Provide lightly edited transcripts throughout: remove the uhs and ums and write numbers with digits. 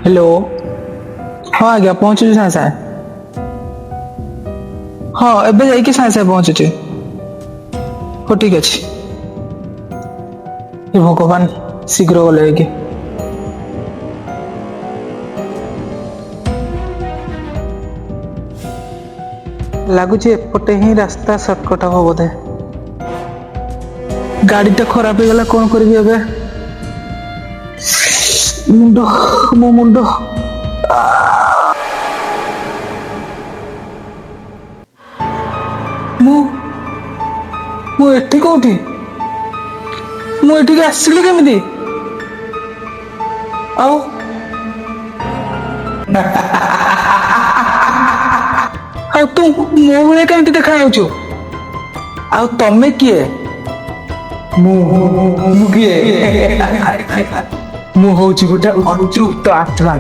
Hello हाँ आज्ञा पहुँचुଛି ସାଙ୍ଗେ ସାଙ୍ଗେ ହଁ ଏବେ ଯାଇକି ସାଙ୍ଗେ ସାଙ୍ଗେ ପହଞ୍ଚୁଛି ହଉ ଠିକ ଅଛି ହେ ଭଗବାନ ଶୀଘ୍ର ଗଲେ ଯାଇକି ଲାଗୁଛି ଏପଟେ ହିଁ ରାସ୍ତା ସର୍ଟକଟ ହବ ବୋଧେ ଗାଡିଟା ଖରାପ ହେଇଗଲା କଣ କରିବି ଏବେ ମୁଣ୍ଡ ମୋ ମୁଣ୍ଡ ମୁଁ ମୁଁ ଏଠି କୋଉଠି ମୁଁ ଏଠିକି ଆସିଲି କେମିତି ଆଉ ଆଉ ତୁ ମୋ ଭଳିଆ କେମିତି ଦେଖାଯାଉଛୁ ଆଉ ତମେ କିଏ ମୁଁ କିଏ ମୁଁ ହଉଛି ଗୋଟେ ଅତୃପ୍ତ ଆତ୍ମା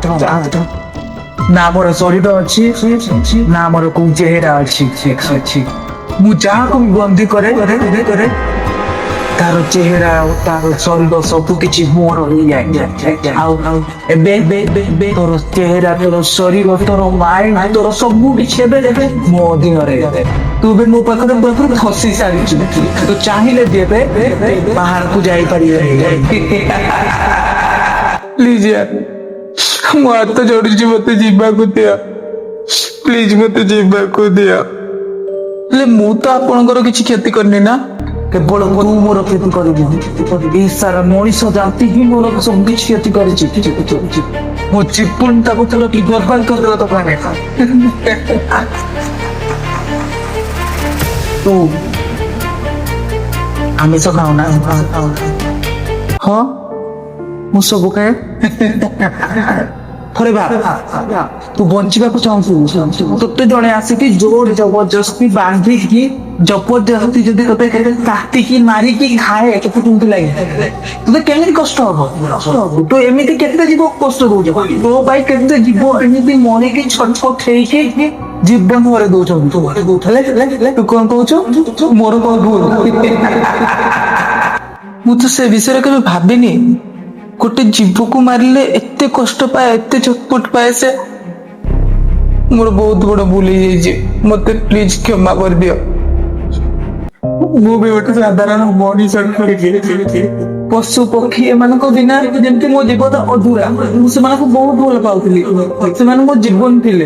ନା ମୋର ଶରୀର ଅଛି ନା ମୋର କୋଉ ଚେହେରା ଅଛି ମୁଁ ଯାହାକୁ ବି ବନ୍ଦୀ କରେ ତାର ଚେହେରା ଆଉ ତାର ଶରୀର ସବୁ କିଛି ମୋର ହେଇଯାଏ ଆଉ ଏବେ ତୋର ଚେହେରା ତୋର ଶରୀର ତୋର ମାଇଣ୍ଡ ତୋର ସବୁ କିଛି ଏବେ ମୋ ଅଧୀନରେ ତୁ ଏବେ ମୋ ପାଖରେ ଫସି ସାରିଛୁ ତୁ ଚାହିଁଲେ ବି ଏବେ ବାହାରକୁ ଯାଇପାରିବେ ପ୍ଲିଜ ୟାର ମୋ ହାତ ଯୋଡୁଛି ମତେ ଯିବାକୁ ଦିଅ ପ୍ଲିଜ ମତେ ଯିବାକୁ ଦିଅ ହେଲେ ମୁଁ ତ ଆପଣଙ୍କର କିଛି କ୍ଷତି କରିନି ନା କେବଳ ତୁ ମୋର କ୍ଷତି କରିବୁ ଏଇ ସାରା ମଣିଷ ଜାତି ହିଁ ମୋର ସବୁ କିଛି କ୍ଷତି କରିଛି ମୋ ଜୀବନ ତାକୁ ତୋର କି ବର୍ବାଦ କରିଦେଲା ତ ପାଇଁ ତୁ ଆମିଷ ଖାଉନା ହଁ ମୁଁ ସବୁ ଖାଏ ଥରେ ଭାବ ତୁ ବଞ୍ଚିବାକୁ ଚାହୁଁଛୁ ତତେ ଜଣେ ଆସିକି ଜୋର ଜବରଦସ୍ତି ବାନ୍ଧିକି ଜବରଦସ୍ତି ଯଦି ତତେ କାଟିକି ମାରିକି ଖାଏ ତତେ କେମିତି ଲାଗେ ତତେ କେମିତି କଷ୍ଟ ହବ ତୁ ଏମିତି କେତେ ଜୀବ କଷ୍ଟ ଦଉଛୁ ତୋ ପାଇଁ କେତେ ଜୀବ ଏମିତି ମରିକି ଛଟପଟ ହେଇକି ଜୀବନ ମରେ ଦଉଛନ୍ତି ତୁ କଣ କହୁଛୁ ମୋର କଣ ଭୁଲ ମୁଁ ତ ସେ ବିଷୟରେ କେବେ ଭାବିନି ଗୋଟେ ଜୀବକୁ ମାରିଲେ ଏତେ କଷ୍ଟ ପାଏ ଏତେ ଛଟପଟ ପାଏ ସେ ମୋର ବହୁତ ବଡ ଭୁଲ ହେଇଯାଇଛି ମତେ ପ୍ଲିଜ କ୍ଷମା କରିଦିଅ ମୁଁ ବି ଗୋଟେ ସାଧାରଣ ମଣିଷ ପଶୁ ପକ୍ଷୀ ଏମାନଙ୍କ ବିନା ଯେମିତି ମୋ ଜୀବନ ଅଧୁରା ମୁଁ ସେମାନଙ୍କୁ ବହୁତ ଭଲ ପାଉଥିଲି ସେମାନେ ମୋ ଜୀବନ ଥିଲେ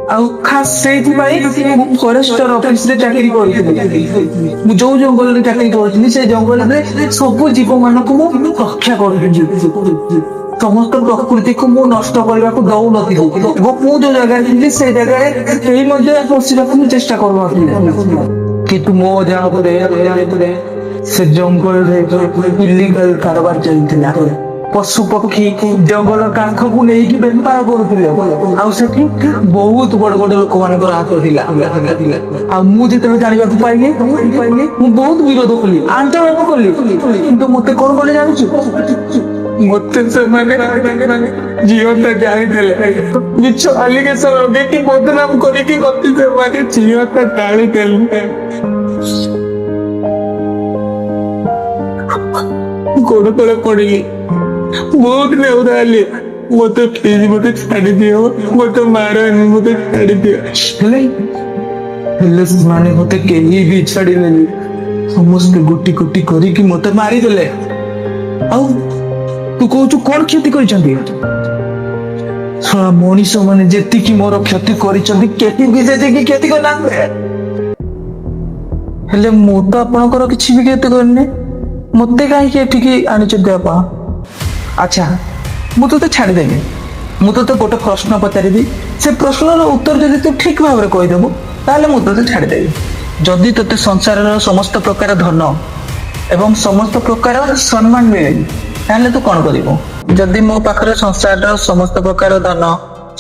ଆଉ ଖାସ ସେଇଥିପାଇଁ ମୁଁ ଫରେଷ୍ଟର ଅଫିସରେ ଚାକିରି କରିଥିଲି ମୁଁ ଯୋଉ ଜଙ୍ଗଲରେ ଚାକିରି କରିଥିଲି ସେ ଜଙ୍ଗଲରେ ସବୁ ଜୀବ ମାନଙ୍କୁ ମୁଁ ରକ୍ଷା କରୁଥିଲି ସମସ୍ତ ପ୍ରକୃତିକୁ ମୁଁ ନଷ୍ଟ କରିବାକୁ ଦଉନଥିଲି ମୁଁ ଯୋଉ ଜାଗାରେ ଥିଲି ସେଇ ଜାଗାରେ କେହି ମଧ୍ୟ ପଶିବାକୁ ମୁଁ ଚେଷ୍ଟା କରୁନଥିଲି କିନ୍ତୁ ମୋ ଅଜାଣତରେ ସେ ଜଙ୍ଗଲରେ ଇଲିଗାଲ କାରବାର ଚାଲିଥିଲା ପଶୁ ପକ୍ଷୀ ଜଙ୍ଗଲ କାନ୍ଥକୁ ନେଇକି ବେପାର କରୁଥିଲେ ଆଉ ସେଠି ବହୁତ ବଡ ବଡ ଲୋକମାନଙ୍କର ହାତ ଥିଲା ଆଉ ମୁଁ ଯେତେବେଳେ ଜାଣିବାକୁ ପାଇଲି ମୁଁ ବହୁତ ବିରୋଧ କଲି ଆନ୍ଦୋଳନ କଲି କିନ୍ତୁ ମତେ କଣ କଲେ ଜାଣିଛୁ ମତେ ସେମାନେ ଝିଅଟା ଜାଣିଦେଲେ ମିଛ ଆଲିଗେସନ ଲଗେଇକି ବଦନାମ କରିକି ମତେ ସେମାନେ ଝିଅଟା ଟାଳିଦେଲେ ଗୋଡ ତଳେ ପଡିଲି ବହୁତ ନେଉରା ହେଲି ମତେ ପ୍ଲିଜ ମତେ ଛାଡିଦିଅ ମତେ ମାରନି ମତେ ଛାଡିଦିଅ ହେଲେ ସେମାନେ ମତେ କେହି ବି ଛାଡିଲେନି ସମସ୍ତେ ଗୋଟି ଗୋଟି କରିକି ମତେ ମାରିଦେଲେ ଆଉ ତୁ କହୁଛୁ କଣ କ୍ଷତି କରିଛନ୍ତି ମଣିଷ ମାନେ ଯେତିକି ମୋର କ୍ଷତି କରିଛନ୍ତି କେହି ବି ଯେତିକି କ୍ଷତି କରିନାହାନ୍ତି ହେଲେ ମୁଁ ତ ଆପଣଙ୍କର କିଛି ବି କ୍ଷତି କରିନି ମତେ କାହିଁକି ଏଠିକି ଆଣିଛନ୍ତି ଆପଣ ଆଚ୍ଛା ମୁଁ ତତେ ଛାଡ଼ିଦେବି ମୁଁ ତତେ ଗୋଟେ ପ୍ରଶ୍ନ ପଚାରିବି ସେ ପ୍ରଶ୍ନର ଉତ୍ତର ଯଦି ତୁ ଠିକ ଭାବରେ କହିଦେବୁ ତାହେଲେ ମୁଁ ତତେ ଛାଡ଼ିଦେବି ଯଦି ତତେ ସଂସାରର ସମସ୍ତ ପ୍ରକାର ଧନ ଏବଂ ସମସ୍ତ ପ୍ରକାର ସମ୍ମାନ ମିଳେ ତାହେଲେ ତୁ କଣ କରିବୁ ଯଦି ମୋ ପାଖରେ ସଂସାରର ସମସ୍ତ ପ୍ରକାର ଧନ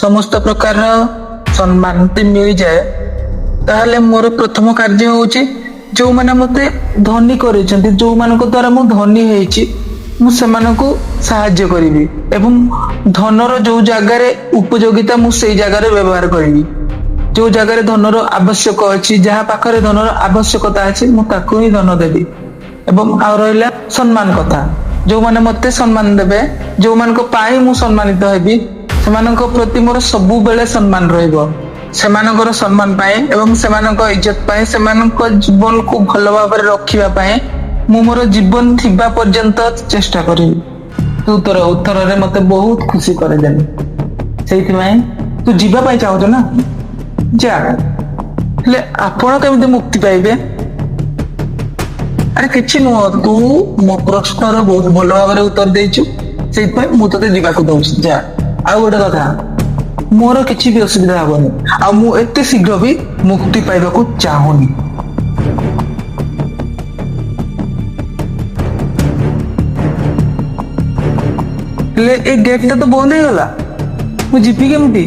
ସମସ୍ତ ପ୍ରକାରର ସମ୍ମାନ ମିଳିଯାଏ ତାହେଲେ ମୋର ପ୍ରଥମ କାର୍ଯ୍ୟ ହଉଛି ଯୋଉମାନେ ମତେ ଧନୀ କରିଛନ୍ତି ଯୋଉମାନଙ୍କ ଦ୍ଵାରା ମୁଁ ଧନୀ ହେଇଛି ମୁଁ ସେମାନଙ୍କୁ ସାହାଯ୍ୟ କରିବି ଏବଂ ଧନର ଯୋଉ ଜାଗାରେ ଉପଯୋଗିତା ମୁଁ ସେଇ ଜାଗାରେ ବ୍ୟବହାର କରିବି ଯୋଉ ଜାଗାରେ ଧନର ଆବଶ୍ୟକ ଅଛି ଯାହା ପାଖରେ ଧନର ଆବଶ୍ୟକତା ଅଛି ମୁଁ ତାକୁ ହିଁ ଧନ ଦେବି ଏବଂ ଆଉ ରହିଲା ସମ୍ମାନ କଥା ଯୋଉମାନେ ମତେ ସମ୍ମାନ ଦେବେ ଯୋଉମାନଙ୍କ ପାଇଁ ମୁଁ ସମ୍ମାନିତ ହେବି ସେମାନଙ୍କ ପ୍ରତି ମୋର ସବୁବେଳେ ସମ୍ମାନ ରହିବ। ସେମାନଙ୍କର ସମ୍ମାନ ପାଇଁ ଏବଂ ସେମାନଙ୍କ ଇଜ୍ଜତ ପାଇଁ, ସେମାନଙ୍କ ଜୀବନକୁ ଭଲ ଭାବରେ ରଖିବା ପାଇଁ ମୁଁ ମୋର ଜୀବନ ଥିବା ପର୍ଯ୍ୟନ୍ତ ଚେଷ୍ଟା କରିବି। ତୁ ତୋର ଉତ୍ତରରେ ମତେ ବହୁତ ଖୁସି କରିଦେଲୁ। ସେଇଥିପାଇଁ ତୁ ଯିବା ପାଇଁ ଚାହୁଁଛ ନା, ଯା। ହେଲେ ଆପଣ କେମିତି ମୁକ୍ତି ପାଇବେ? ଆରେ କିଛି ନୁହଁ, ତୁ ମୋ ପ୍ରଶ୍ନର ବହୁତ ଭଲ ଭାବରେ ଉତ୍ତର ଦେଇଛୁ, ସେଇଥିପାଇଁ ମୁଁ ତତେ ଯିବାକୁ ଦଉଛି, ଯା। ଆଉ ଗୋଟେ କଥା, ମୋର କିଛି ବି ଅସୁବିଧା ହବନି, ଆଉ ମୁଁ ଏତେ ଶୀଘ୍ର ବି ମୁକ୍ତି ପାଇବାକୁ ଚାହୁଁନି। ହେଲେ ଏ ଗେଟଟା ତ ବନ୍ଦ ହେଇଗଲା, ମୁଁ ଯିବି କେମିତି?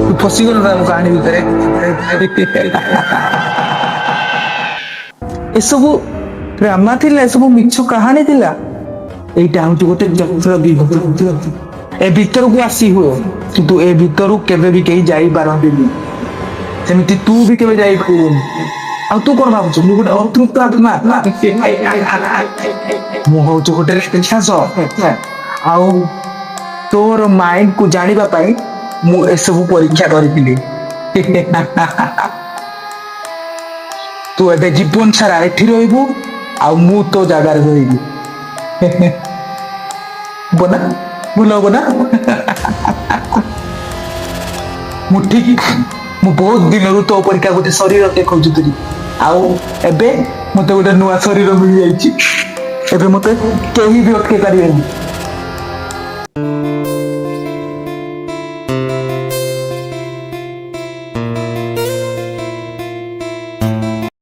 ତୁ ଫସିଗଲୁ ନା ମୋ କାହାଣୀ ଭିତରେ। ଏସବୁ ଡ୍ରାମା ଥିଲା, ଏସବୁ ମିଛ କାହାଣୀ ଥିଲା। ଏଇଟା ହଉଛି ଗୋଟେ ଚକ୍ର। ଏ ଭିତରକୁ ଆସି ହୁଏ, କିନ୍ତୁ ଏ ଭିତରୁ କେବେ ବି କେହି ଯାଇପାରନ୍ତିନି। ସେମିତି ତୁ ବି କେବେ ଯାଇପାରିବୁନି। ଆଉ ତୁ କଣ ଭାବୁଛୁ ମୁଁ ଗୋଟେ ଅତୃପ୍ତ ଆତ୍ମା? ମୁଁ ହଉଛି ଗୋଟେ ରାକ୍ଷସ। ଆଉ ତୋର ମାଇଣ୍ଡ କୁ ଜାଣିବା ପାଇଁ ମୁଁ ଏସବୁ ପରୀକ୍ଷା କରିଥିଲି। ତୁ ଏବେ ଜୀବନ ସାରା ଏଠି ରହିବୁ, ଆଉ ମୁଁ ତୋ ଜାଗାରେ ରହିବି। ହବ ନା? ଭୁଲ ହବ ନା? ମୁଁ ବହୁତ ଦିନରୁ ତୋ ପରିକା ଗୋଟେ ଶରୀରଟେ ଖୋଜୁଥିଲି, ଆଉ ଏବେ ମତେ ଗୋଟେ ନୂଆ ଶରୀର ମିଳିଯାଇଛି। ଏବେ ମତେ କେହି ବି ଅଟକେଇ ପାରିବେନି।